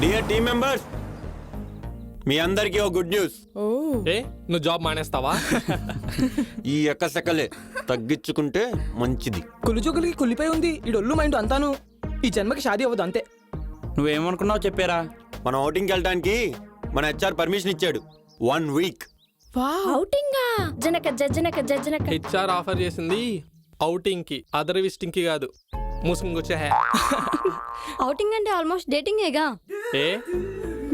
Dear team members, మీ అందరికీ ఓ good news. ఏ నువ్వు job మానేస్తావా? ఈ ఎక్కసెక్కలే తగ్గించుకుంటే మంచిది. కులిజోగులకి కులిపోయి ఉంది ఈ డొల్లు మైండ్ అంతాను. ఈ జన్మకి షాదీ అవ్వదు అంతే. నువ్వేమనుకున్నావు చెప్పారా? మనం outing కి వెళ్ళడానికి మన హెచ్ఆర్ పర్మిషన్ ఇచ్చాడు. 1 week. ఔటింగా జనక జనక జనక హెచ్ఆర్ ఆఫర్ చేసింది అవుటింగ్ కి, అదర్ విజిటింగ్ కి కాదు. మూసుకొచ్చే ఔటింగ్ అంటే ఆల్మోస్ట్ డేటింగేగా. ఏ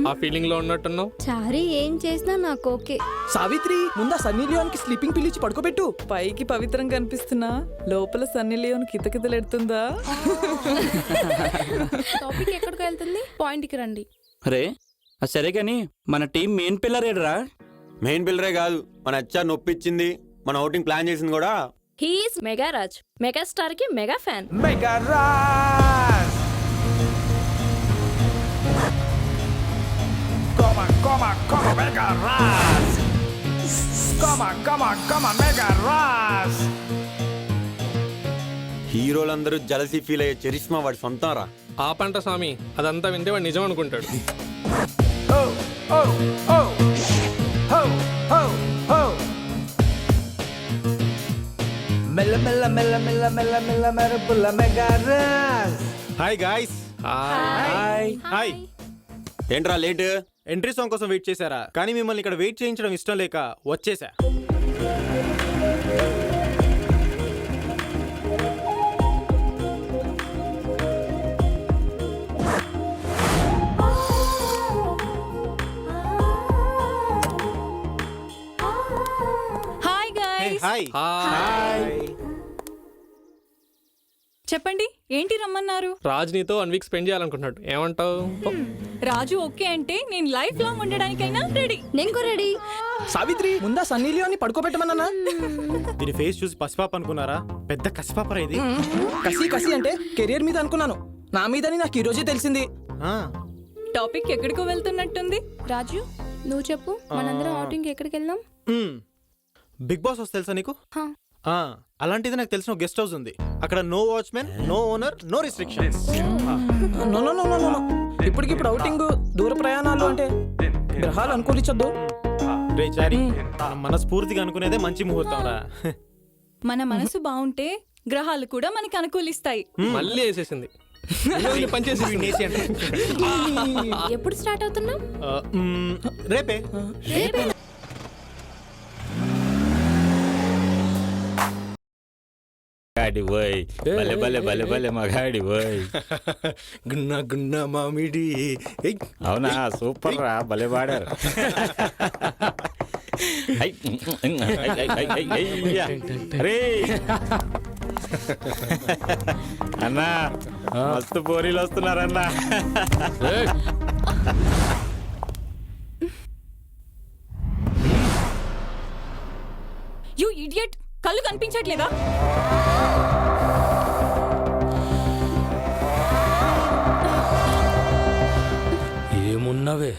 ఆ ఫీలింగ్ లో ఉన్నట్టున్నావు. చారీ ఏం చేసినా నాకు ఓకే. సావిత్రి ముందా సన్నీ లియోన్ కి స్లీపింగ్ పిలిచి పడుకోబెట్టు. పైకి పవిత్రంగా కనిపిస్తున్నా లోపల సన్నీ లియోన్ కితకితలెడుతుందా? టాపిక్ ఎక్కడికి వెళ్తుంది? పాయింట్ కి రండి. అరే అది సరే గాని మన టీం మెయిన్ పిల్లర్ ఏడరా? మెయిన్ పిల్లరే కాదు, మన హెచ్ఆర్ నొప్పించింది, మన outing ప్లాన్ చేసింది కూడా. హీఈస్ మెగారాజ్, మెగాస్టార్ కి మెగా ఫ్యాన్. హీరోలందరూ జలసీ ఫీల్ అయ్యే చరిష్మా వాడి సొంతం రా. ఆ పంట స్వామి, అదంతా వింటే వాడు నిజం అనుకుంటాడు. మెల్ల మెల్ల మెల్ల మెల్ల మెల్ల మెల్ల మెరుపుల మెగారాజ్. Hi guys. హాయ్. ఏంట్రా లేట్? ఎంట్రీ సాంగ్ కోసం వెయిట్ చేశారా? కానీ మిమ్మల్ని ఇక్కడ వెయిట్ చేయించడం ఇష్టం లేక వచ్చేసా. Hi guys. హాయ్. చెప్పండి ఏంటి రమ్మన్నారు? రాజ్ నీతో 1 week స్పెండ్ చేయాలనుకుంటున్నాడు. ఏమంటావు? రాజు ఓకే అంటే నేను లైఫ్ లాంగ్ ఉండడానికైనా రెడీ. నేను రెడీ. సావిత్రి ముందా సన్నీ లియోన్ ని పడుకోబెట్టమన్నా. దీని ఫేస్ చూసి పసిపాప అనుకున్నారా? పెద్ద కసిపాపరా ఇది. కసి కసి అంటే కెరియర్ మీద అనుకున్నాను, నా మీదని నాకు ఈ రోజే తెలిసింది. టాపిక్ ఎక్కడికో వెళ్తున్నట్టుంది. రాజు నువ్వు చెప్పు, మనందరం ఔటింగ్ ఎక్కడికి వెళ్దాం? బిగ్ బాస్ హౌస్ తెలుసా నీకు? హా. అలాంటిది నాకు తెలిసిన గెస్ట్ హౌస్ ఉంది. అక్కడ no watchman, no owner, no restrictions. No no no no no. ఇప్పటికిప్పుడు అవుటింగ్, దూర ప్రయాణాలు అంటే గ్రహాలు అనుకూలించొద్దు. రే చారి, మనం మనస్ఫూర్తిగా అనుకునేదే మంచి ముహూర్తం రా. మన మనసు బాగుంటే గ్రహాలు కూడా మనకి అనుకూలిస్తాయి. మళ్ళీ వేసేసింది. పనిచేసి ఎప్పుడు స్టార్ట్ అవుతున్నాం? రేపే. మగాడి పోయ్, భలే భలే భలే భలే మగాడి పోయ్. గున్న గున్న మామిడి. అవునా, సూపర్ రా, భలే పాడారు. అన్నా మస్తు పోరీలు వస్తున్నారన్నా. యు ఇడియట్, కళ్ళు కనిపించట్లేదా? ఏమున్నవే?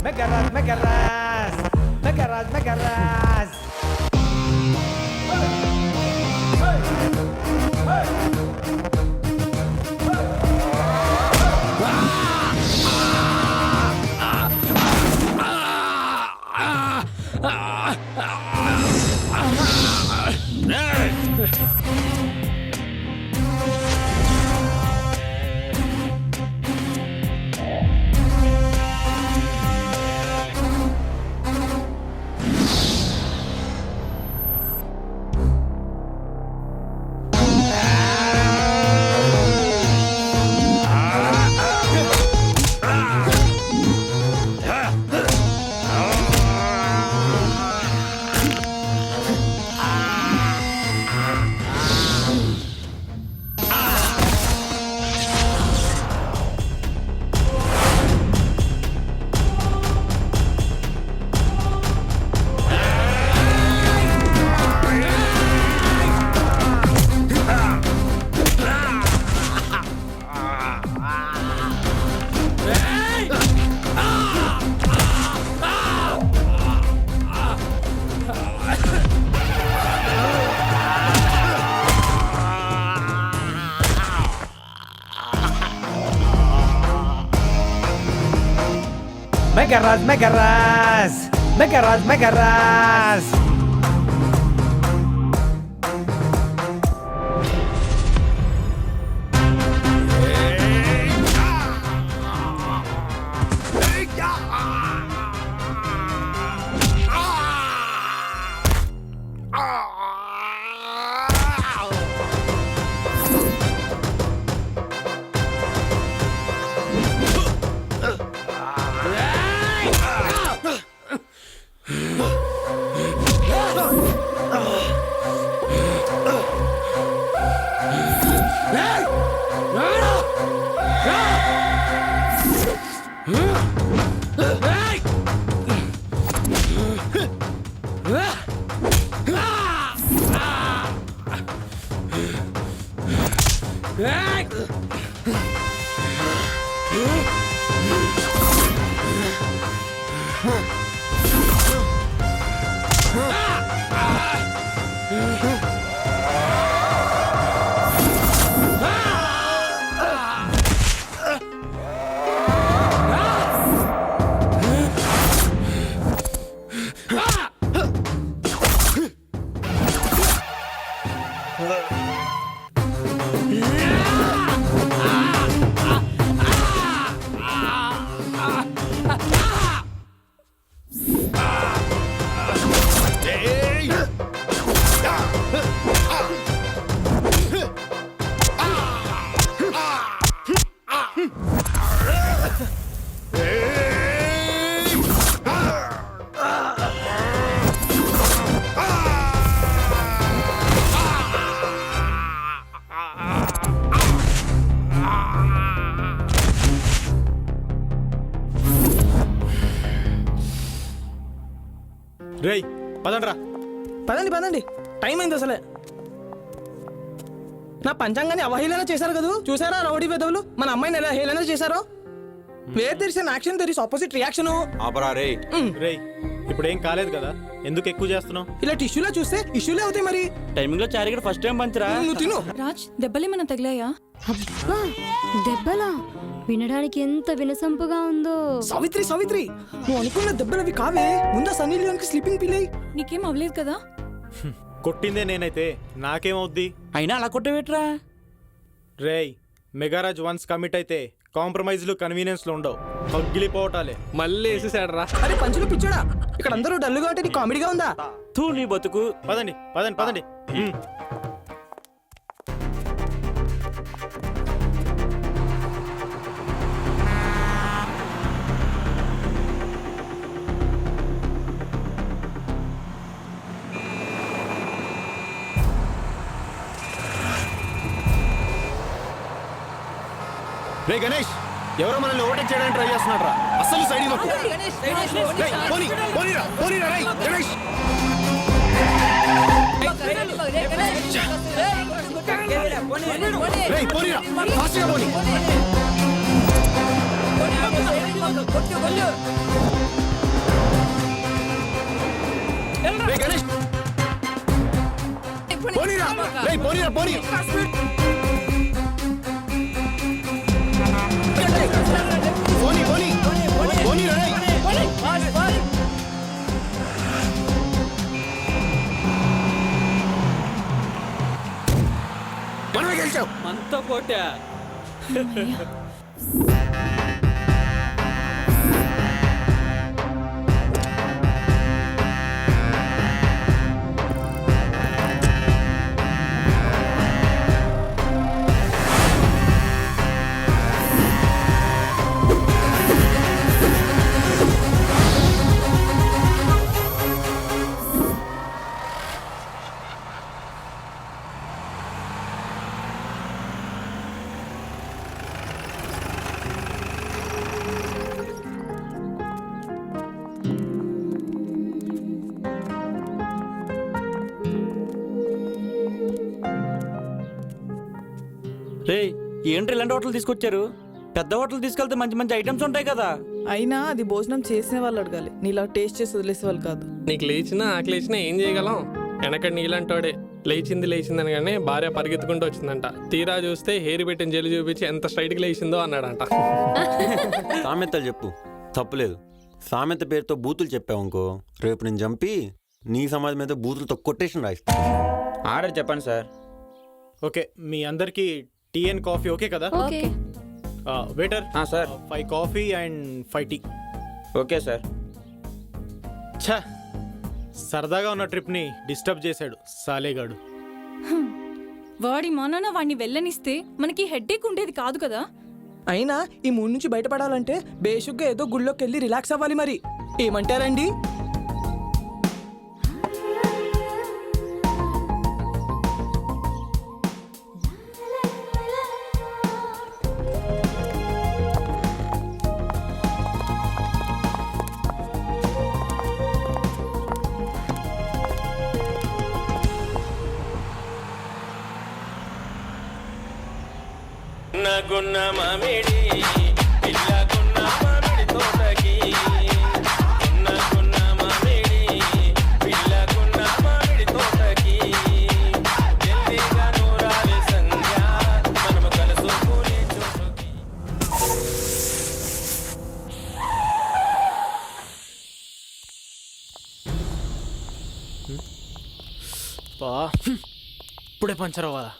మెగారాజ్ మెగారాజ్ మెగారాజ్ మెగారాజ్. మెగారాజ్ మెగారాజ్ మెగారాజ్ మెగారాజ్ రేయ్ పదండ్రా. పదండి పదండి, టైం అయింది అసలే. నా పంచాంగాన్ని అవహేళన చేశారు కదా, చూసారా రౌడీ వెదవులు మన అమ్మాయిని ఎలా హేళన చేశారో. Where there's an action there's opposite reaction. ఆపరా రే. రేయ్ ఇప్పుడు ఏం కాలేదు కదా, ఎందుకు ఎక్కువ చేస్తున్నావు? ఇలా టిష్యూలా చూస్తే ఇష్యూలే అవుతాయి మరి. టైమింగ్ లో చారిగడ ఫస్ట్ టైం పంచరా. నువ్వు తిను. రాజ్ దెబ్బలేమన్నా తగిలాయా? అబ్బా దెబ్బలా, వినడానికి ఎంత వినసొంపుగా ఉందో. సావిత్రి సావిత్రి, నువ్వు అనుకున్న దెబ్బలవి కావే. ముందా సన్నీ లియోన్కి స్లీపింగ్ పిల్ అయ్యి. నీకేం అవ్వలేదు కదా? కొట్టిందే నేనైతే నాకేమవుద్ది? అయినా అలా కొట్టవేట్రా. రేయ్ మెగారాజ్ వన్స్ కమిట్ అయితే కాంప్రమైజ్లు కన్వీనియన్స్లు ఉండవు, పగిలిపోవటాలే. మళ్ళీ వేసేసాడు రా. అరే పంచులు పిచ్చోడా, ఇక్కడ అందరూ డల్లుగా అంటే నీకు కామెడీగా ఉందా? తూ నీ బతుకు. పదండి పదండి పదండి. రే గణేష్, ఎవరో మనల్ని ఓవర్టేక్ చేయడానికి ట్రై చేస్తున్నాడు రా. అసలు సైడ్ ఇవ్వకు. రేయ్, పోనీ, పోనీరా, పోనీరా, రేయ్, గణేష్. రేయ్, పోనీరా, ఫాస్ట్గా పోనీ. రేయ్ గణేష్, పోనీరా, రేయ్, పోనీరా, పోనీ. పోనీ, పోనీ, పోనీరా, రేయ్. మనమే గెలిచావు. మనతో పోటా. రే ఏంటి ఇలాంటి హోటల్ తీసుకొచ్చారు? పెద్ద హోటల్ తీసుకెళ్తే మంచి మంచి ఐటమ్స్ ఉంటాయి కదా. అయినా అది భోజనం చేసిన వాళ్ళు అడగాలి, నీలా టేస్ట్ చేసి వదిలేసే వాళ్ళు కాదు. నీకు లేచినా ఆకలి లేచినా ఏం చేయగలం? వెనక నీళ్ళంటోడే లేచింది లేచిందని కానీ భార్య పరిగెత్తుకుంటూ వచ్చిందంట. తీరా చూస్తే హెయిర్ పెట్టిన జల్లి చూపించి ఎంత స్ట్రైట్గా లేచిందో అన్నాడంట. సామెతలు చెప్పు, తప్పులేదు. సామెత పేరుతో బూతులు చెప్పావు రేపు నేను చంపి నీ సమాజం మీద బూతులతో కొటేషన్ రాయిస్తా. ఆర్డర్ చెప్పండి సార్. ఓకే, మీ అందరికి టీ అండ్ కాఫీ ఓకే కదా? Okay. Waiter sir. 5 coffee and 5 tea. Okay sir. ఛా, సరదాగా ఉన్న ట్రిప్ని డిస్టర్బ్ చేశాడు సాలేగాడు. వాడి మనన వాడిని వెళ్ళనిస్తే మనకి హెడ్ఏక్ ఉండేది కాదు కదా. అయినా ఈ మూడు నుంచి బయటపడాలంటే బేసిక్గా ఏదో గుళ్ళోకి వెళ్ళి రిలాక్స్ అవ్వాలి. మరి ఏమంటారండి? గున్న మామిడి పిల్లగున్న మామిడి తోటకి గున్న మామిడి పిల్లగున్న మామిడి తోటకి జల్దీగా నూరాలి సంధ్య మనము కలుసుకునే చోటుకి. ఇప్పుడే పంచర్ అవ్వాలా?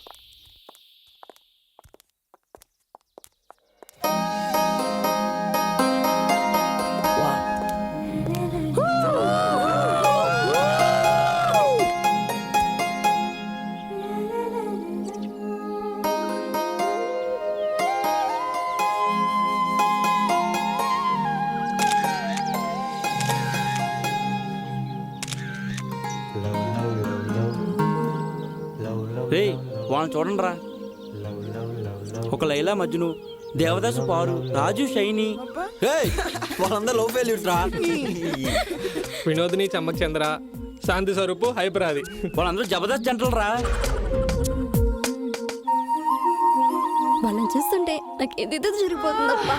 రే వాళ్ళని చూడండి రా. ఒక లైలా మజ్ను, దేవదాసు పారు, రాజు షైని. ఏయ్, వాళ్ళందరూ లవ్ ఫెయిల్యూర్స్ రా. వినోదిని చమ్మక్ చంద్ర, శాంతి స్వరూపు హైపరాది. వాళ్ళందరూ జబర్దస్త్ జంటలు రా. వాళ్ళని చూస్తుంటే నాకు ఏదేదో జరిగిపోతుందప్పా.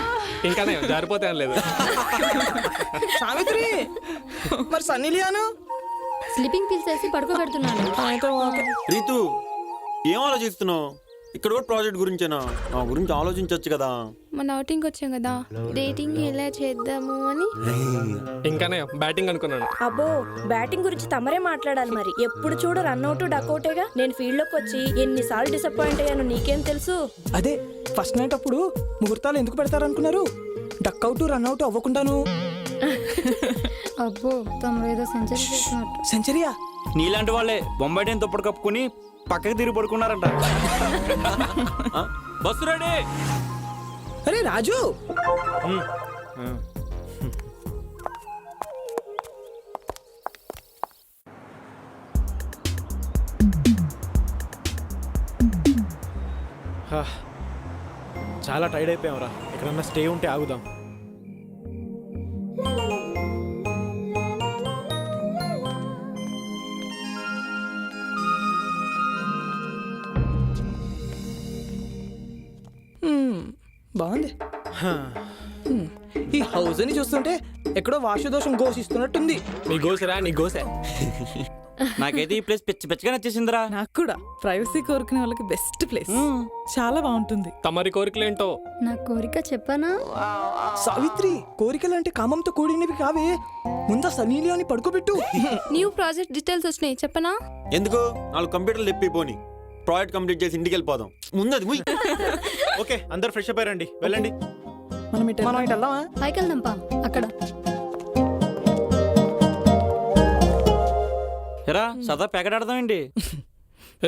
ఇంకానే జారిపోతే అని లేదు. సావిత్రి, మరి సన్నీ లియాను? స్లీపింగ్ పిల్స్ వేసి పడుకోబెడుతున్నాను. అయితే ఓకే. రీతు, ఏం ఆలోచిస్తున్నావు? ఇక్కడ కూడా ప్రాజెక్ట్ గురించేనా? నా గురించి ఆలోచించవచ్చు కదా. మన అవుటింగ్ వచ్చాం కదా, డేటింగ్ ఎలా చేద్దాము అని. ఇంకానే బ్యాటింగ్ అనుకున్నాను. అబ్బో, బ్యాటింగ్ గురించి తమరే మాట్లాడాలి. మరి ఎప్పుడు చూడు రన్అట్ డకౌటేగా. నేను ఫీల్డ్ లోకి వచ్చి ఎన్నిసార్లు డిసప్పాయింట్ అయ్యాను నీకేం తెలుసు? అదే ఫస్ట్ నైట్ అప్పుడు ముహూర్తాలు ఎందుకు పెడతారనుకున్నారు? Duck out run out అవ్వకుండాను. అబ్బో, తమరు ఏదో సెంచరీ చేసినట్టు. సెంచరీయా? నీలాంటి వాళ్ళే బొంబాయి టైం దుప్పటి కప్పుకుని పక్కకి తిరిగి పడుకున్నారంట. Bus ready. అరే రాజు, చాలా టైర్డ్ అయిపోయావురా. ఎక్కడన్నా స్టే ఉంటే ఆగుదాం. బాగుంది. ఈ హౌస్ అని చూస్తుంటే ఎక్కడో వాస్తుదోషం ఘోషిస్తున్నట్టుంది. నీ గోసరా, నీ గోసే. నాకైతే ఈ ప్లేస్ పిచ్చి పిచ్చిగా నచ్చేసిందిరా. నాకు కూడా ప్రైవసీ కోరుకునే వాళ్ళకి బెస్ట్ ప్లేస్. చాలా బాగుంటుంది. తమరి కోరికలేంటో? నా కోరిక చెప్పనా? సావిత్రి, కోరికలంటే కామంతో కూడినవి కావే. ముందా సన్నీ లియాని పడుకోబెట్టు. న్యూ ప్రాజెక్ట్ డీటెయిల్స్ వచ్చినాయి చెప్పనా? ఎందుకు? 4 కంప్యూటర్లు తెప్పిపోని ప్రాజెక్ట్ కంప్లీట్ చేసి ఇంటికి వెళ్ళిపోదాం. ముందది ముయ్. ఓకే, అందరు ఫ్రెష్ అప్ అయ్యారండి, వెళ్ళండి. మనం ఇటు వెళ్దామా? పైకి వెళ్దాంపా. అక్కడ ఎరా సదా ప్యాకెట్ ఆడదామండి.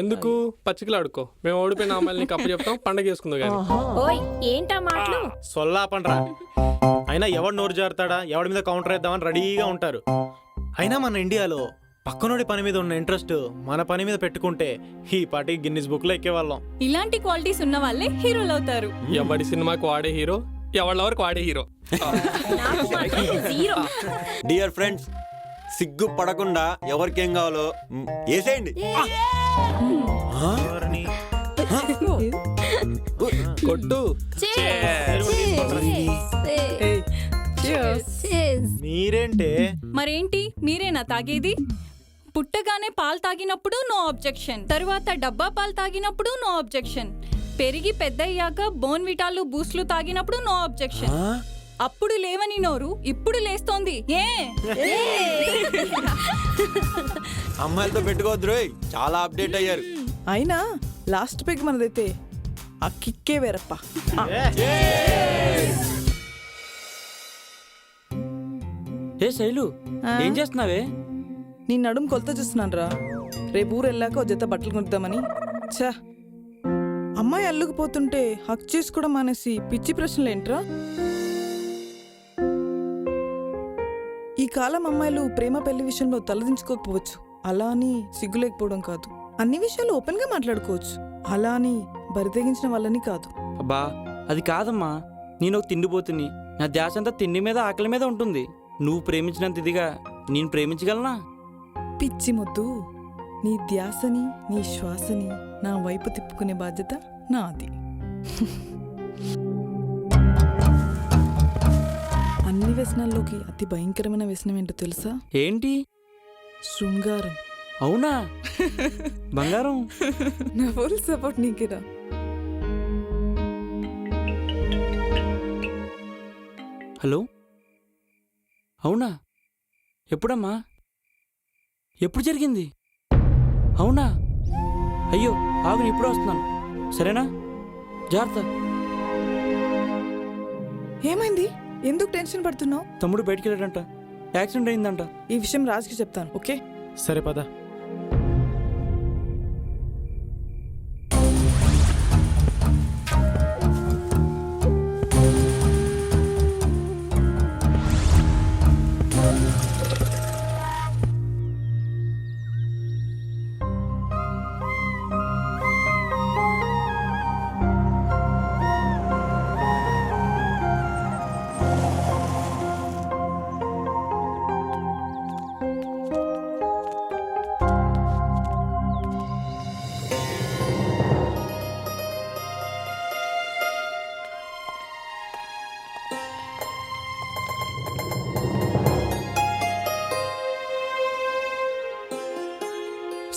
ఎందుకు? పచ్చికలు ఆడుకో. మేము ఓడిపోయిన అమ్మాయిని నీకు అప్పు చెప్తాం, పండగ చేసుకుందాం కానీ. ఓయ్, ఏంటా మాటలు? సొల్లాపండ్రా. అయినా ఎవడు నోరు జారుతాడా, ఎవడి మీద కౌంటర్ వేద్దామని రెడీగా ఉంటారు. అయినా మన ఇండియాలో పక్కనోడి పని మీద ఉన్న ఇంట్రెస్ట్ మన పని మీద పెట్టుకుంటే ఈ పాటి గిన్నిస్ బుక్ లో ఎక్కేవాళ్ళం. ఇలాంటి క్వాలిటీస్ ఉన్న వాళ్ళే హీరోలు అవుతారు. ఎవడి సినిమాకి వాడే హీరో, ఎవరి వరకు వాడే హీరో. నాకు మాత్రం జీరో. డియర్ ఫ్రెండ్స్, సిగ్గు పడకుండా ఎవరికేం కావాలో వేసేయండి. ఎవరిని? కొట్టు. మీరేంటే? మరేంటి, మీరేనా తాగేది? పుట్టగానే పాలు తాగినప్పుడు నో ఆబ్జెక్షన్, తరువాత డబ్బా పాలు తాగినప్పుడు నో ఆబ్జెక్షన్, పెరిగి పెద్దయ్యాక బోన్ విటాలు బూస్ట్లు తాగినప్పుడు నో ఆబ్జెక్షన్. అప్పుడు లేవని నోరు ఇప్పుడు లేస్తోంది ఏ అమ్మాయిలతో పెట్టుకోవద్దు రోయ్, చాలా అప్డేట్ అయ్యారు. అయినా లాస్ట్ పెగ్ మనదైతే ఆ కిక్కే వేరప్ప. ఏ శైలు, ఏం చేస్తున్నావే? నీ నడుము కొలత చూస్తున్నాను రా. రేపు ఊరు వెళ్ళాక ఓ జత బట్టలు కొనుద్దామని. ఛా, అమ్మాయి అల్లుకుపోతుంటే హక్ చేసుకోవడం మానేసి పిచ్చి ప్రశ్నలు ఏంట్రా? ఈ కాలం అమ్మాయిలు ప్రేమ పెళ్లి విషయంలో తలదించుకోకపోవచ్చు, అలా అని సిగ్గు లేకపోవడం కాదు. అన్ని విషయాలు ఓపెన్ గా మాట్లాడుకోవచ్చు, అలా అని బరితెగించిన వాళ్ళని కాదు. అబ్బా, అది కాదమ్మా. నేను ఒక తిండిపోతుని, నా ధ్యాస అంతా తిండి మీద ఆకలి మీద ఉంటుంది. నువ్వు ప్రేమించినంత ఇదిగా నేను ప్రేమించగలనా? పిచ్చి మొద్దు, నీ ధ్యాసని నీ శ్వాసని నా వైపు తిప్పుకునే బాధ్యత నాది. అన్ని వ్యసనాల్లోకి అతి భయంకరమైన వ్యసనం ఏంటో తెలుసా? ఏంటి? శృంగారం. అవునా? బంగారం. నా ఫుల్ సపోర్ట్ నీకేరా. హలో, అవునా? ఎప్పుడమ్మా? ఎప్పుడు జరిగింది? అవునా? అయ్యో ఆగు, నేను ఇప్పుడే వస్తున్నాను. సరేనా? జాగ్రత్త. ఏమైంది? ఎందుకు టెన్షన్ పడుతున్నావు? తమ్ముడు బయటికి వెళ్ళాడంట, యాక్సిడెంట్ అయిందంట. ఈ విషయం రాజుకి చెప్తాను, ఓకే? సరే పద.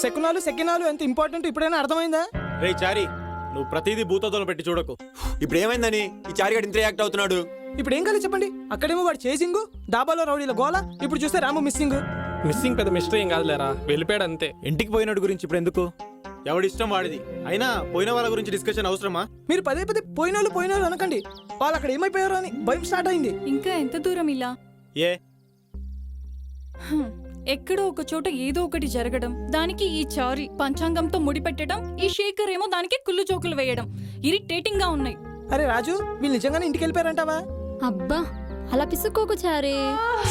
శకునాలు సెకినాలు ఎంత ఇంపార్టెంట్ ఇప్పుడైనా అర్థమైందా? రే చారి, నువ్వు ప్రతిదీ భూతోదలు పెట్టి చూడకు. ఇప్పుడు ఏమైందని ఈ చారిగాడు ఇంత రియాక్ట్ అవుతున్నాడు? ఇప్పుడు ఏం కాలేదు చెప్పండి. అక్కడేమో వాడు చేసింగ్, డాబాలో రౌడీల గోల, ఇప్పుడు చూస్తే రాము మిస్సింగ్. మిస్సింగ్ పెద్ద మిస్టరీ ఏం కాదులేరా, వెళ్ళిపోయాడు అంతే. ఇంటికి పోయినోడి గురించి ఇప్పుడు ఎందుకు? ఎవడిష్టం వాడిది. అయినా పోయిన వాళ్ళ గురించి డిస్కషన్ అవసరమా? మీరు పదే పదే పోయినోళ్ళు అనకండి. వాళ్ళు అక్కడ ఏమైపోయారో అని భయం స్టార్ట్ అయింది. ఇంకా ఎంత దూరం ఇలా? ఏ ఎక్కడో ఒక చోట ఏదో ఒకటి జరగడం, దానికి ఈ చారి పంచాంగంతో ముడిపెట్టడం, ఈ శేఖర్ ఏమో దానికి కుళ్ళు జోకులు వేయడం ఇరిటేటింగ్ గా ఉన్నాయి. అరే రాజు, వీళ్ళు నిజంగానే ఇంటికి వెళ్ళిపోయారంటావా? అబ్బా అలా పిసుక్కోకు చారే.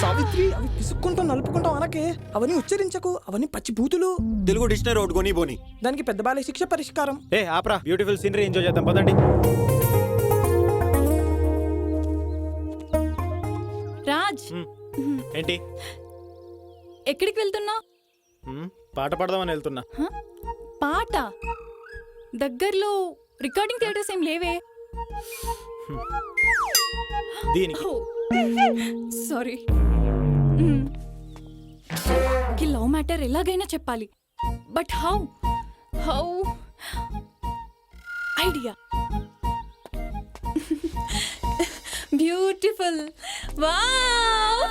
సావిత్రి, అవి పిసుక్కుంటాం నలుపుకుంటాం అనకే, అవన్నీ ఉచ్చరించకు, అవన్నీ పచ్చి బూతులు. తెలుగు డిక్షనరీ ఒకటి కొని పోని. దానికి పెద్ద బాలే శిక్ష పరిష్కారం. ఏ ఆప్రా, బ్యూటిఫుల్ సీనరీ ఎంజాయ్ చేద్దాం పదండి. రాజ్, ఏంటి? ఎక్కడికి వెళ్తున్నా? పాట పాడదామని వెళ్తున్నా. పాట? దగ్గరలో రికార్డింగ్ థియేటర్స్ ఏం లేవే. దీనికి సారీ. లవ్ మ్యాటర్ ఎలాగైనా చెప్పాలి, but how idea. Beautiful. Wow,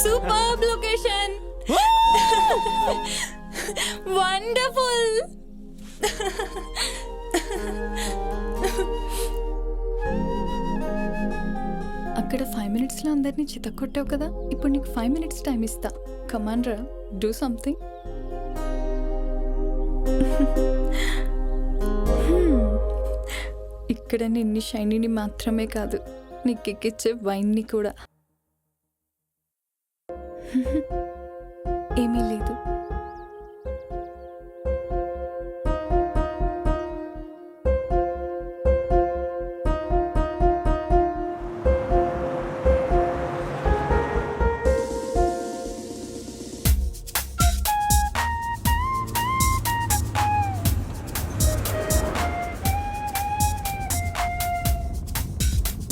superb location. Wonderful. అక్కడ 5 minutes లో అందరినీ చితక్కొట్టావు కదా, ఇప్పుడు నీకు 5 minutes టైం ఇస్తా. కమాన్ రా, డూ సంథింగ్. ఇక్కడ నిన్ని షైనీని మాత్రమే కాదు, నీకు ఎక్కిచ్చే వైన్ని కూడా. ఏమీ లేదు.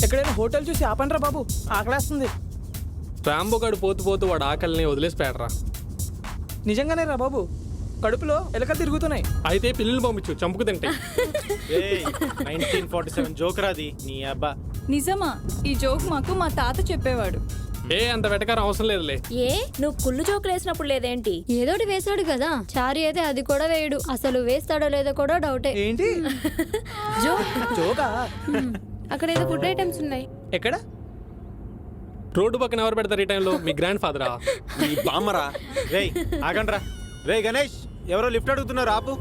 ఎక్కడైనా హోటల్ చూసి ఆపండ్రా బాబు, ఆకలేస్తుంది. రాంబోగాడు పోతూ పోతూ వాడు ఆకలిని వదిలేసిపోయాడరా. నిజంగానే రా బాబు, కడుపులో ఎలకలు తిరుగుతున్నాయి. అయితే పిల్లలు పంపించు, చంపుకు తింటాయి. 1947 జోకరాది నీ అబ్బా. నిజమా? ఈ జోక్ మాకు మా తాత చెప్పేవాడు. అంత వెటకారం అవసరం లేదులే. ఏ నువ్వు కుళ్ళు జోకులు వేసినప్పుడు లేదేంటి? ఏదోటి వేసాడు కదా. చారి అయితే అది కూడా వేయడు. అసలు వేస్తాడో లేదో కూడా డౌటే. ఏంటి జోకా? అక్కడ ఏదో ఫుడ్ ఐటమ్స్ ఉన్నాయి. ఎక్కడ? రోడ్డు పక్కన ఎవరు పెడతారు ఈ టైంలో? మీ గ్రాండ్ ఫాదరా? ఈ బామ్మరా. రేయ్ ఆగండ్రా. రేయ్ గణేష్, ఎవరో లిఫ్ట్ అడుగుతున్నారు, ఆపు.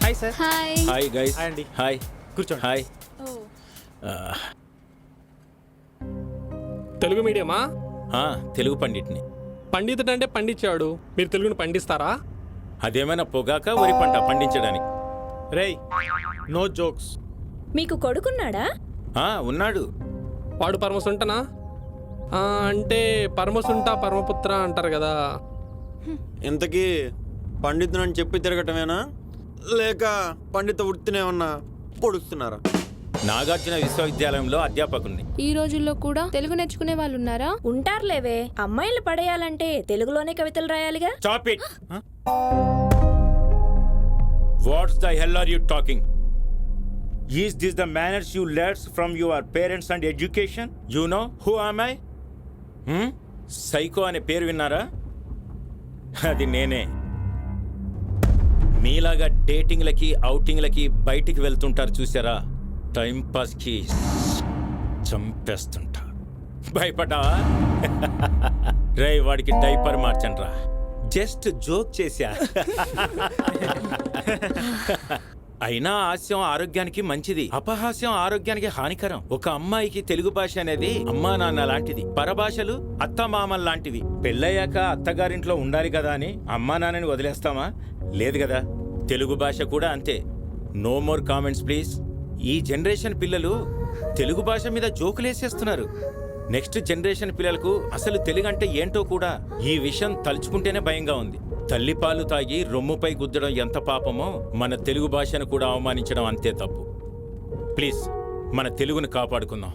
Hi sir. Hi. Hi guys. Hi అండి. హాయ్. కూర్చోండి. హాయ్. తెలుగు మీడియమా? తెలుగు పండిట్ని. పండితుడు అంటే పండించాడు. మీరు తెలుగుని పండిస్తారా? అదేమైనా పొగాక వరి పంట పండించడానికి? రేయ్ నో జోక్స్. మీకు కొడుకున్నాడా? ఉన్నాడు. వాడు పరమసుంటనా? అంటే పరమసుంట పరమపుత్ర అంటారు కదా. ఇంతకీ పండితుడు అని చెప్పి తిరగటమేనా, లేక పండిత వృత్తిని ఏమన్నా పొడుస్తున్నారా? నాగార్జున విశ్వవిద్యాలయంలో అధ్యాపకుడిని. ఈ రోజుల్లో కూడా తెలుగు నేర్చుకునే వాళ్ళు ఉన్నారా? ఉంటారులేవే. అమ్మాయిలు పడేయాలంటే తెలుగులోనే కవితలు రాయాలిగా. Stop it. What the hell are you talking? Is this the manners you learned from your parents and education? You know who am I? Psycho అనే పేరు విన్నారా? అది నేనే. మీలాగా డేటింగ్లకి ఔటింగ్లకి బయటికి వెళ్తుంటారు చూసారా? టైం పాస్కి చంపేస్తుంటా. భయపడ్డావా? రే వాడికి డైపర్ మార్చండి రా. జస్ట్ జోక్ చేశా. అయినా హాస్యం ఆరోగ్యానికి మంచిది, అపహాస్యం ఆరోగ్యానికి హానికరం. ఒక అమ్మాయికి తెలుగు భాష అనేది అమ్మా నాన్న లాంటిది, పరభాషలు అత్తమామల్ లాంటివి. పెళ్ళయ్యాక అత్తగారింట్లో ఉండాలి కదా అని అమ్మా నాన్నని వదిలేస్తామా? లేదు కదా. తెలుగు భాష కూడా అంతే. No more comments please. ఈ జనరేషన్ పిల్లలు తెలుగు భాష మీద జోకులేసేస్తున్నారు. నెక్స్ట్ జనరేషన్ పిల్లలకు అసలు తెలుగు అంటే ఏంటో కూడా ఈ విషయం తలుచుకుంటేనే భయంగా ఉంది. తల్లిపాలు తాగి రొమ్ముపై గుద్దడం ఎంత పాపమో, మన తెలుగు భాషను కూడా అవమానించడం అంతే తప్పు. ప్లీజ్ మన తెలుగును కాపాడుకుందాం.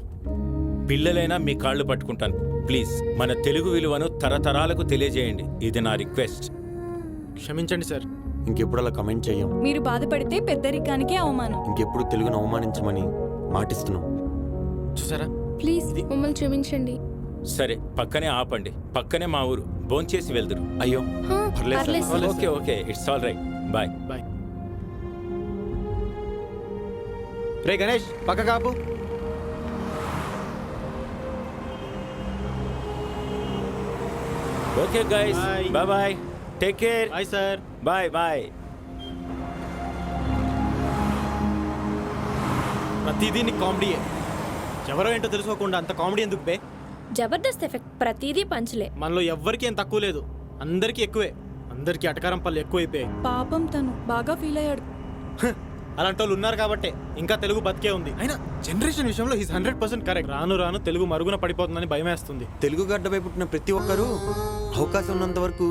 పిల్లలైనా మీ కాళ్ళు పట్టుకుంటాను. ప్లీజ్ మన తెలుగు విలువను తరతరాలకు తెలియజేయండి. ఇది నా రిక్వెస్ట్. క్షమించండి సార్. ఇంకెప్పుడు అలా కమెంట్ చెయ్యం. మీరు బాధపడితే పెద్దరికానికే అవమానం. ఇంకెప్పుడు తెలుగును అవమానించమని మాటిస్తున్నాం. చూసారా? ప్లీజ్ మమ్మల్ని క్షమించండి. సరే పక్కనే ఆపండి. పక్కనే మా ఊరు. భోంచేసి వెళ్దురు. అయ్యో పర్లేదు sir. Okay okay, it's all right. Bye bye. రే గణేష్ పక్క కాపు. Okay guys, bye bye. Take care. Bye sir. Bye bye. ప్రతిదీ నీకు కామెడీయే. ఎవరో ఏంటో తెలుసుకోకుండా అంత కామెడీ ఎందుకు బే? జబర్దస్త్ ఎఫెక్ట్. ప్రతిదీ పంచలే. మనలో ఎవ్వరికి ఏం తక్కువ లేదు, అందరికీ ఎక్కువే. అందరికీ అటకారం పళ్ళు ఎక్కువైపోయాయి. పాపం తను బాగా ఫీల్ అయ్యాడు. అలాంటి వాళ్ళు ఉన్నారు కాబట్టే ఇంకా తెలుగు బతికే ఉంది. అయినా జనరేషన్ విషయంలో హీస్ 100% కరెక్ట్. రాను రాను తెలుగు మరుగున పడిపోతుందని భయమేస్తుంది. తెలుగు గడ్డపై పుట్టిన ప్రతి ఒక్కరూ అవకాశం ఉన్నంత వరకు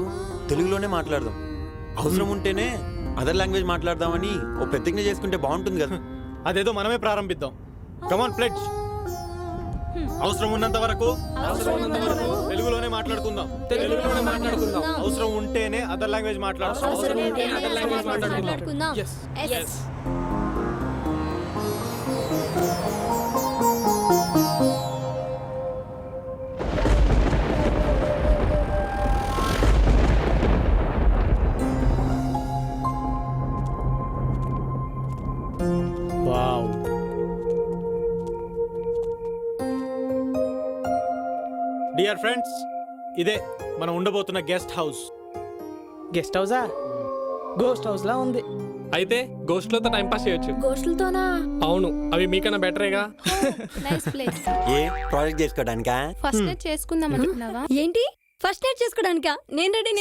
తెలుగులోనే మాట్లాడదాం. అవసరం ఉంటేనే అదర్ లాంగ్వేజ్ మాట్లాడదామని ఓ ప్రతిజ్ఞ చేసుకుంటే బాగుంటుంది కదా. అదేదో మనమే ప్రారంభిద్దాం. Come on pledge. అవసరం ఉన్నంత వరకు తెలుగులోనే మాట్లాడుకుందాం. అవసరం ఉంటేనే అదర్ లాంగ్వేజ్ మాట్లాడుకుందాం. Yes. వావ్. డియర్ ఫ్రెండ్స్, ఇదే మనం ఉండబోతున్న గెస్ట్ హౌస్. గెస్ట్ హౌసా? గోస్ట్ హౌస్ లా ఉంది. అయితే గోస్ట్లతో టైం పాస్ చేయొచ్చు. గోష్ఠులతోనా? అవును, అవి మీకన్నా బెటరేగా. Nice place. ఏ ప్రాజెక్ట్ చేసుకోవడానికా? ఫస్ట్ నైట్ చేసుకుందాం అనుకున్నావా? ఏంటి ఫస్ట్ నైట్ చేసుకోవడానికా? నేను రెడీ.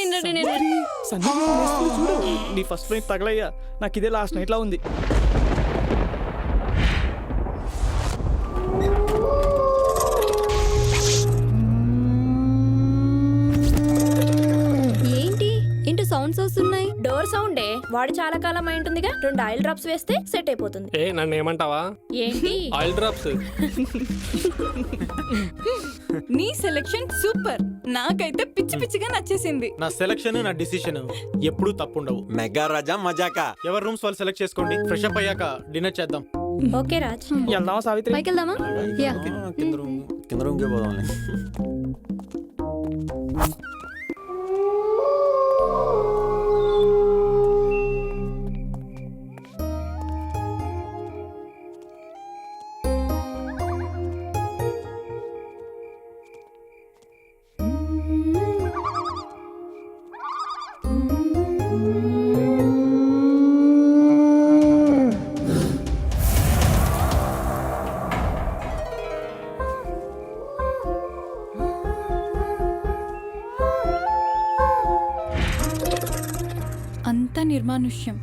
సన్నీ లేస్తుంది చూడు. నీ ఫస్ట్ నైట్ తగలయ్యా. నాకు ఇదే లాస్ట్ నైట్ లా ఉంది. ఏంటి ఇంటూ సౌండ్ సౌండ్స్ వస్తున్నాయి. డోర్ సౌండే. వాడు చాలా కాలం అయి ఉంటుందిగా. 2 ఆయిల్ డ్రాప్స్ వేస్తే సెట్ అయిపోతుంది. ఏ నన్ను ఏమంటావా? ఏంటి? Oil drops. నీ సెలెక్షన్ సూపర్. నాకైతే పిచ్చి పిచ్చిగా నచ్చేసింది. నా సెలక్షన్ నా డిసిషన్ ఎప్పుడూ తప్పుండవు. మెగా రాజా మజాకా. ఎవరి రూమ్స్ వాళ్ళు సెలెక్ట్ చేసుకోండి. ఫ్రెష్ అప్ అయ్యాక డిన్నర్ చేద్దాం. ఓకే రాజ్. వెళ్దామా సావిత్రి? పైకి వెళ్దామా? యా. కింద రూమ్కే పోదాంలే. అంతా నిర్మానుష్యం.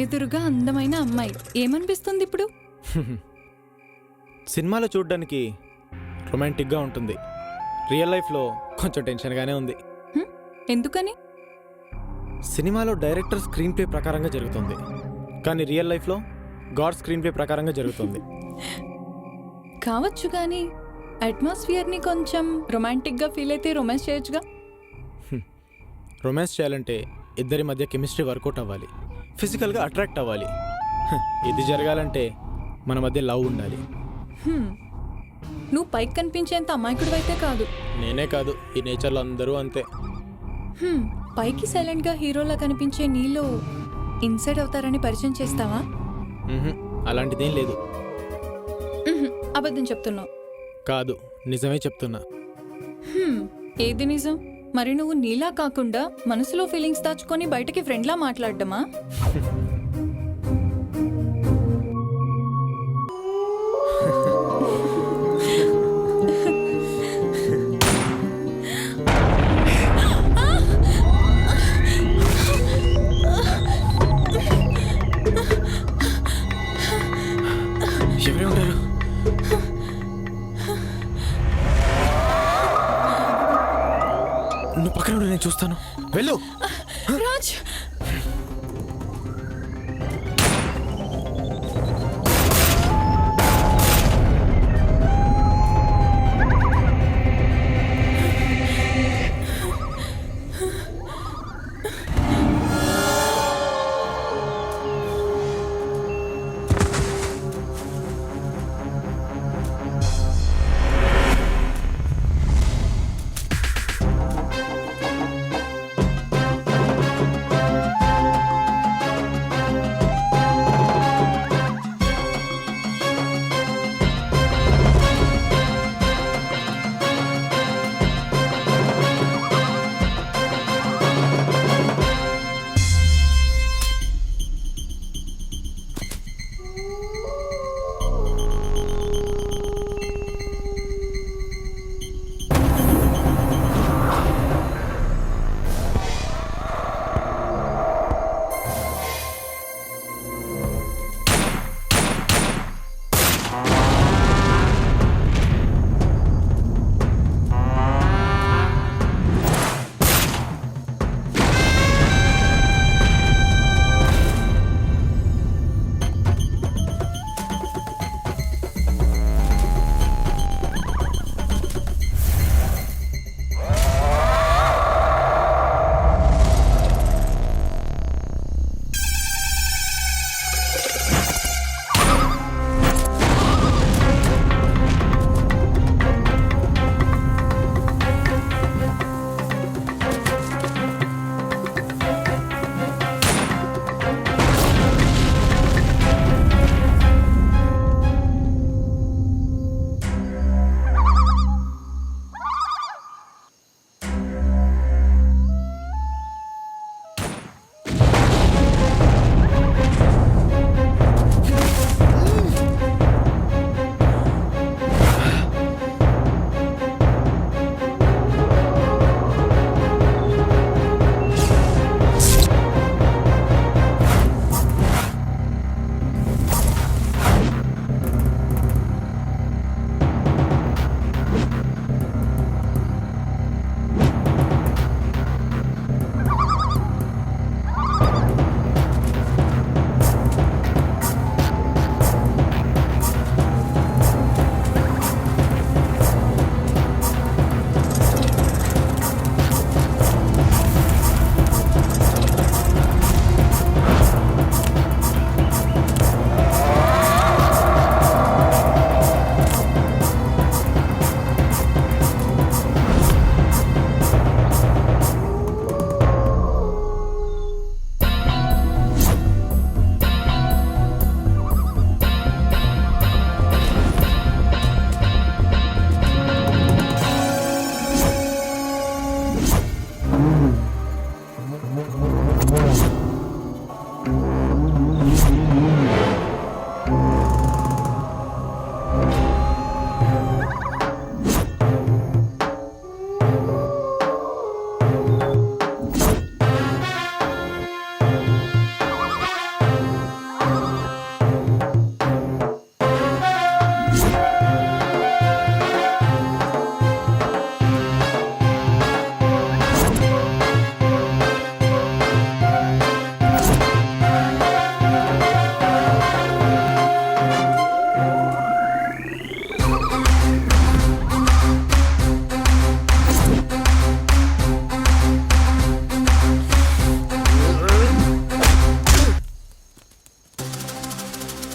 ఎదురుగా అందమైన అమ్మాయి. ఏమనిపిస్తుంది ఇప్పుడు? సినిమాలో చూడడానికి రొమాంటిక్గా ఉంటుంది. రియల్ లైఫ్లో కొంచెం టెన్షన్గానే ఉంది. ఎందుకని? సినిమాలో డైరెక్టర్ స్క్రీన్ ప్లే ప్రకారంగా జరుగుతుంది, కానీ రియల్ లైఫ్లో గాడ్ స్క్రీన్ ప్లే ప్రకారంగా జరుగుతుంది. కావచ్చు, కానీ అట్మాస్ఫియర్ని కొంచెం రొమాంటిక్గా ఫీల్ అయితే రొమాన్స్ చేయొచ్చుగా. రొమాన్స్ చేయాలంటే ఇద్దరి మధ్య కెమిస్ట్రీ వర్కౌట్ అవ్వాలి, ఫిజికల్గా అట్రాక్ట్ అవ్వాలి. ఇది జరగాలంటే మన మధ్య లవ్ ఉండాలి. నువ్వు పైకి కనిపించేంత అమాయకుడు అయితే కాదు. నేనే కాదు, ఈ నేచర్లో అందరూ అంతే. పైకి సైలెంట్గా హీరోలా కనిపించే నీళ్ళు ఇన్సైడ్ అవుతారని పరిచయం చేస్తావా? అలాంటిదేం లేదు. అబద్ధం చెప్తున్నావు. కాదు, నిజమే చెప్తున్నా. ఏది నిజం? మరి నువ్వు నీలా కాకుండా మనసులో ఫీలింగ్స్ దాచుకొని బయటకి ఫ్రెండ్లా మాట్లాడడమా? ఎవరే ఉంటారు? నువ్వు పక్కన ఉండు, నేను చూస్తాను. వెళ్ళు. రాజ్,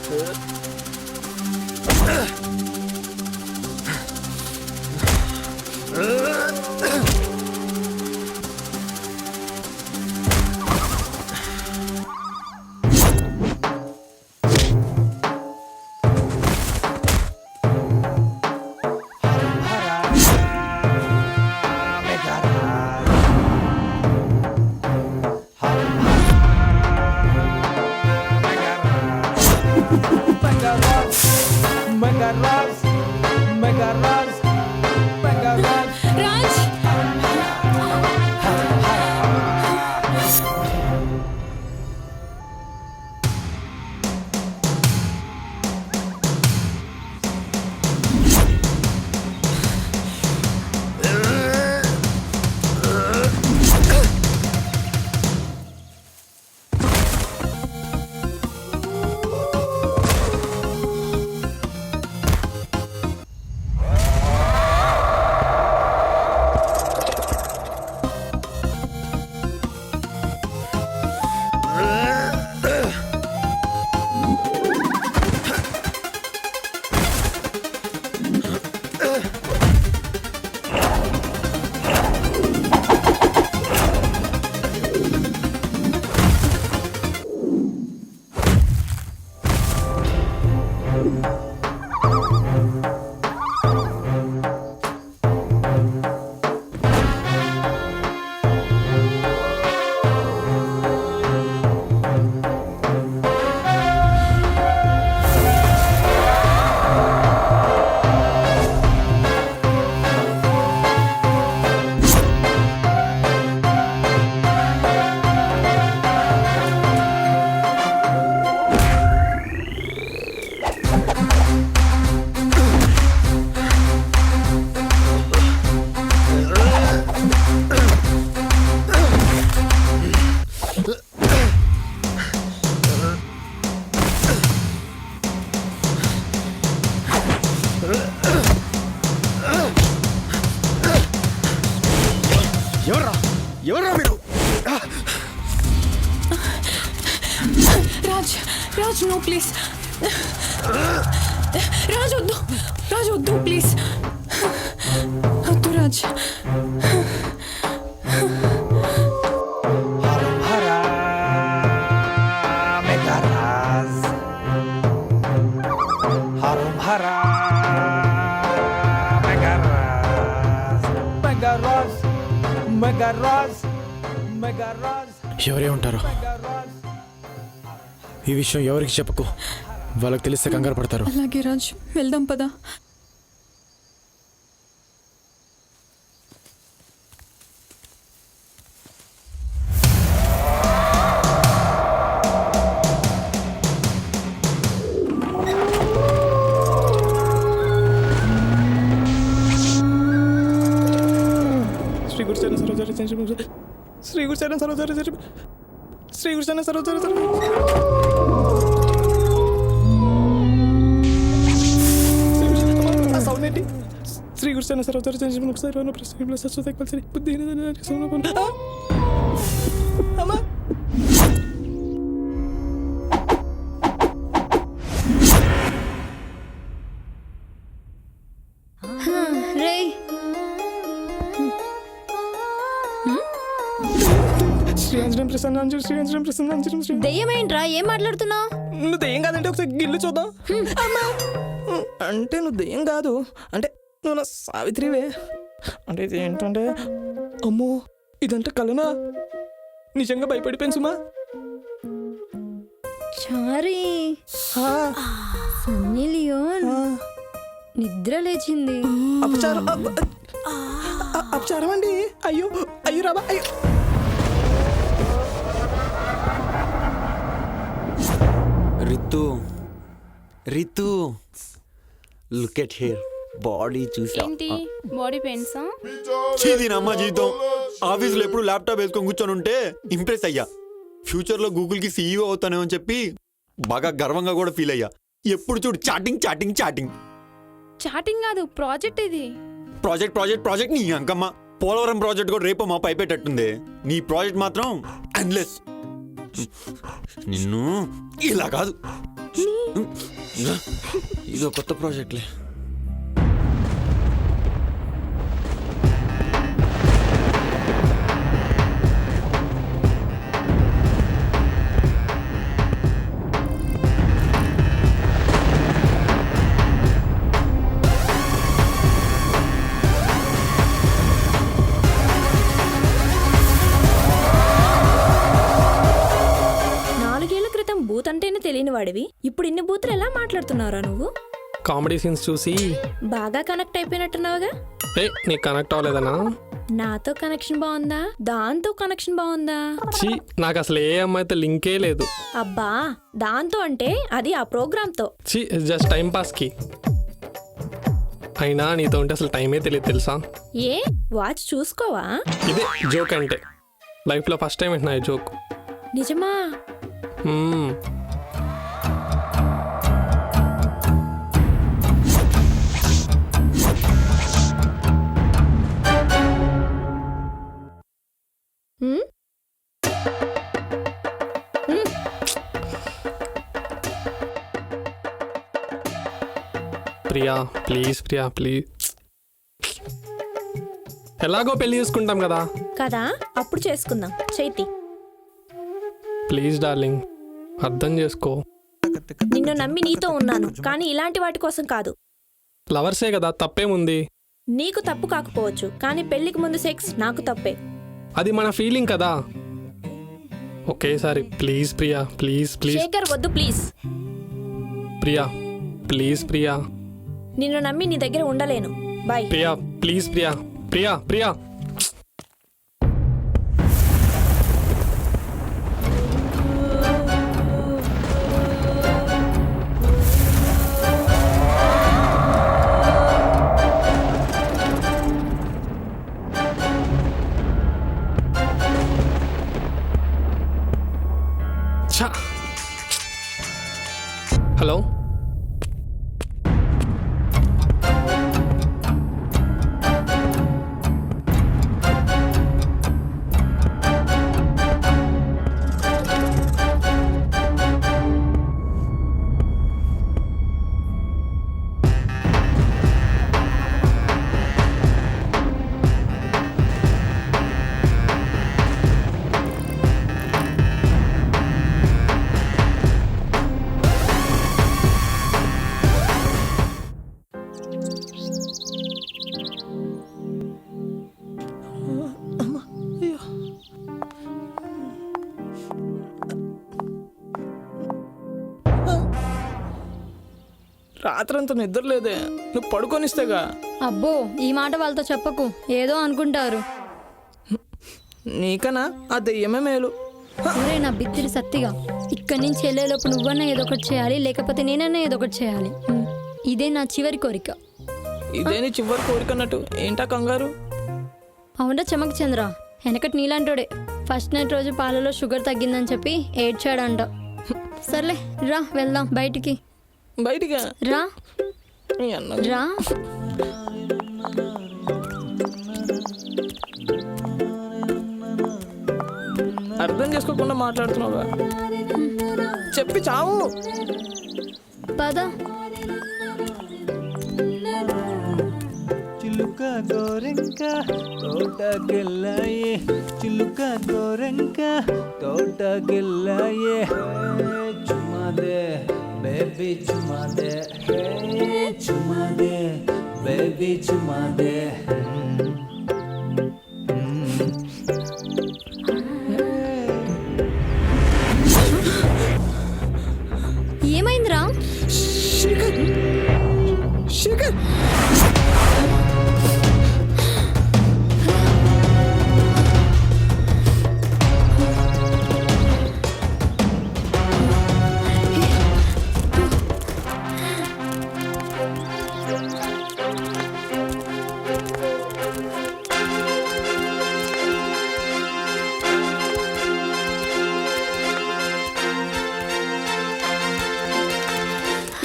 రాజ్ ఎవర్రా మీరు? రాజ్ రాజ్ నో ప్లీజ్ రాజ్ వద్దు రాజ్ వద్దు ప్లీజ్ వద్దు రాజ్ ఎవరే ఉంటారు? ఈ విషయం ఎవరికి చెప్పకు, వాళ్ళకి తెలిస్తే కంగారు పడతారు. అలాగే రాజ్ వెళ్దాం పదా. శ్రీ గురుచరణ సరోజారి శ్రీ గురుచరణ సరోజారి శ్రీ గురుచరణ సరోజారి సౌండ్ ఏంటి? శ్రీ గురుచరణ సరోజారి ఒకసారి ప్రశ్న సరస్వతి కలిసి బుద్ధి అమ్మా రే శ్రీరంజనం ప్రసన్నాంజలి శ్రీరంజనం ప్రసన్నాంజలి శ్రీ దెయ్యమేంట్రా ఏం మాట్లాడుతున్నావు? నువ్వు దెయ్యం కాదంటే ఒకసారి గిల్లు చూద్దాం. అంటే నువ్వు దెయ్యం కాదు, అంటే నువ్వు నా సావిత్రివే. అంటే ఇది ఏంటంటే, అమ్మో ఇదంటే కలనా? నిజంగా భయపడిపోయాను సుమా. చారీ సన్నీ లియోన్ నిద్ర లేచింది. అపచారం అపచారం అండి. అయ్యో అయ్యో రాబా అయ్యో. Ritu Ritu look at here body చూసా. ఏంటి బాడీ పెయిన్సా? చీదీనమ్మ జీవితం. ఆఫీస్లో ఎప్పుడు ల్యాప్టాప్ వేసుకొని కూర్చొని ఉంటే ఇంప్రెస్ అయ్యా. ఫ్యూచర్లో గూగుల్కి సీఈఓ అవుతానేమని చెప్పి బాగా గర్వంగా కూడా ఫీల్ అయ్యా. ఎప్పుడు చూడు చాటింగ్ చాటింగ్ చాటింగ్. చాటింగ్ కాదు, ప్రాజెక్ట్ ఇది. ప్రాజెక్ట్ ప్రాజెక్ట్ ప్రాజెక్ట్ నీ అంకమ్మ. పోలవరం ప్రాజెక్ట్ కూడా రేపు మా పైపెట్టట్టుంది. నీ ప్రాజెక్ట్ మాత్రం అన్లెస్. నిన్ను ఇలా కాదు ఇదో కొత్త ప్రాజెక్ట్లే. బూత్ అంటేనే తెలియని వాడివి ఇప్పుడు ఇన్ని బూతులు ఎలా మాట్లాడుతున్నారా నువ్వు? కామెడీ సీన్స్ చూసి బాగా కనెక్ట్ అయిపోయినట్టున్నావుగా. నీకు కనెక్ట్ అవ్వలేదనా? నాతో కనెక్షన్ బాగుందా, దాంతో కనెక్షన్ బాగుందా? చీ, నాకు అసలు ఏ అమ్మాయితో లింకే లేదు. అబ్బా, దాంతో అంటే అది ఆ ప్రోగ్రామ్ తో. చీ, జస్ట్ టైం పాస్ కి. అయినా నీతో ఉంటే అసలు టైమే తెలియదు తెలుసా? ఏ వాచ్ చూసుకోవా? ఇదే జోక్ అంటే. లైఫ్లో ఫస్ట్ టైం వింటున్నా ఈ జోక్. నిజమా? Priya please, Priya please. ఎలాగో పెళ్లి చేసుకుంటాం కదా. కదా, అప్పుడు చేసుకుందాం. చైతి ప్లీజ్ డార్లింగ్, అర్థం చేసుకో. నిన్ను నమ్మి నీతో ఉన్నాను, కానీ ఇలాంటి వాటి కోసం కాదు. లవర్సే కదా, తప్పేముంది? నీకు తప్పు కాకపోవచ్చు, కానీ పెళ్లికి ముందు సెక్స్ నాకు తప్పే. అది మన ఫీలింగ్ కదా. ఒకేసారి please Priya, please please. Shekhar వద్దు ప్లీజ్. ప్రియా ప్లీజ్, ప్రియా నిన్ను నమ్మి నీ దగ్గర ఉండలేను. Bye. Priya please, Priya Priya Priya. Hello, రాత్రంతా నిద్ర లేదే, నువ్వు పడుకొనిస్తేగా. అబ్బో, ఈ మాట వాళ్ళతో చెప్పకు, ఏదో అనుకుంటారు. నీకనా ఆ దెయ్యమే మేలు. ఒరే నా బిత్తిరి సత్తిగా, ఇక్కడి నుంచి వెళ్ళేలోపు నువ్వన్నా ఏదో ఒకటి చేయాలి, లేకపోతే నేనన్నా ఏదో ఒకటి చేయాలి. ఇదే నా చివరి కోరిక. ఇదే నీ చివరి కోరికన్నట్టు ఏంటా కంగారు? అవునా చమక్ చంద్ర, వెనకటి నీలాంటోడే ఫస్ట్ నైట్ రోజు పాలలో షుగర్ తగ్గిందని చెప్పి ఏడ్చాడంట. సర్లే రా వెళ్దాం బయటికి. బయటిగా రా రా. అర్థం చేసుకోకుండా మాట్లాడుతున్నావుగా, చెప్పి చావు. పద. చిలుక గోరెంక తోటకెళ్ళాయే, చిలుక గోరెంక తోటకెళ్ళాయే. చుమాదే baby చుమాదే, చుమాదే baby చుమాదే. ఏమైందిరా? శేఖర్, శేఖర్.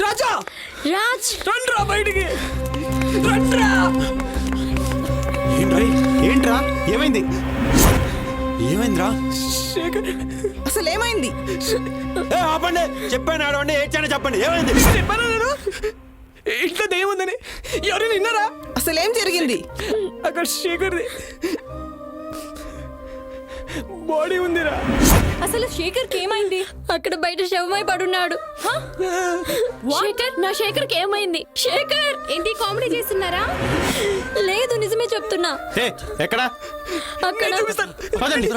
రాజా, రాజ్, రండ్రా బయటికి, రండ్రా. ఏంట్రా ఏమైంది? ఏమైందిరా? శేఖర్ అసలు ఏమైంది? ఏ ఆపండి, చెప్పాను ఆడవండి, ఏడ్చాను చెప్పండి, ఏమైంది? చెప్పాను నేను ఇంట్లో దేముందని. ఎవరైనా విన్నారా? అసలు ఏం జరిగింది? అక్కడ శేఖర్ది బాడీ ఉందిరా. అసలు శేఖర్కి ఏమైంది? అక్కడ బయట శవమై పడున్నాడు. శేఖర్, నా శేఖర్కి ఏమైంది? శేఖర్ ఏంటి కామెడీ చేస్తున్నారా? లేదు, నిజమే చెప్తున్నా. ఏ ఎక్కడా? అక్కడ పదండి.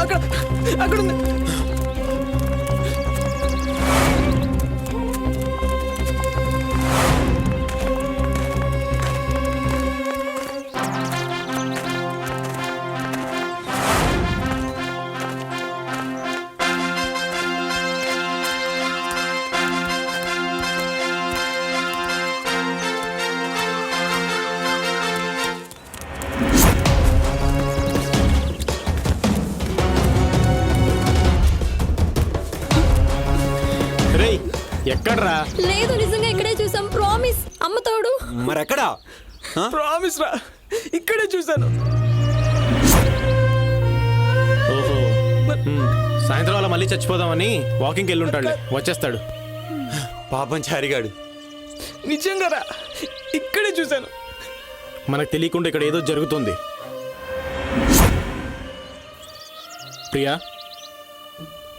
అక్కడ అక్కడ ఉంది. రేయ్ ఎక్కడ్రా? లేదు, నిజంగా ఇక్కడే చూసాం. ప్రామిస్. అమ్మ తోడు. మరి ఎక్కడా? ప్రామిస్ రా, ఇక్కడే చూశాను. ఓహో సాయంత్రం అలా మళ్ళీ చచ్చిపోదామని వాకింగ్కి వెళ్ళి ఉంటాడులే, వచ్చేస్తాడు. పాపం చారిగాడు. నిజంగా రా, ఇక్కడే చూశాను. మనకు తెలియకుండా ఇక్కడ ఏదో జరుగుతుంది. ప్రియా,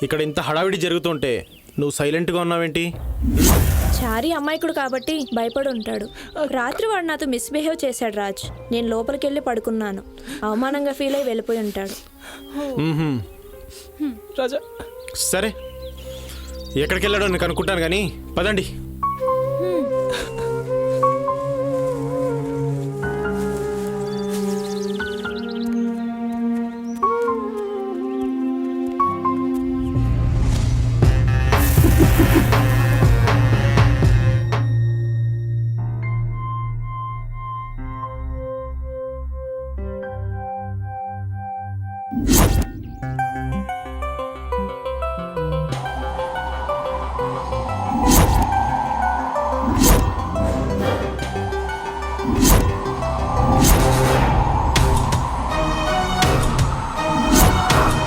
ఇక్కడ ఇంత హడావిడి జరుగుతుంటే నువ్వు సైలెంట్గా ఉన్నావేంటి? చారీ అమాయకుడు కాబట్టి భయపడి ఉంటాడు. రాత్రి వాడు నాతో మిస్బిహేవ్ చేశాడు రాజ్. నేను లోపలికి వెళ్ళి పడుకున్నాను. అవమానంగా ఫీల్ అయి వెళ్ళిపోయి ఉంటాడు. మ్మ్హ్మ్. రాజా, సరే, ఎక్కడికి వెళ్ళాడో నేను కనుక్కుంటాను కానీ పదండి.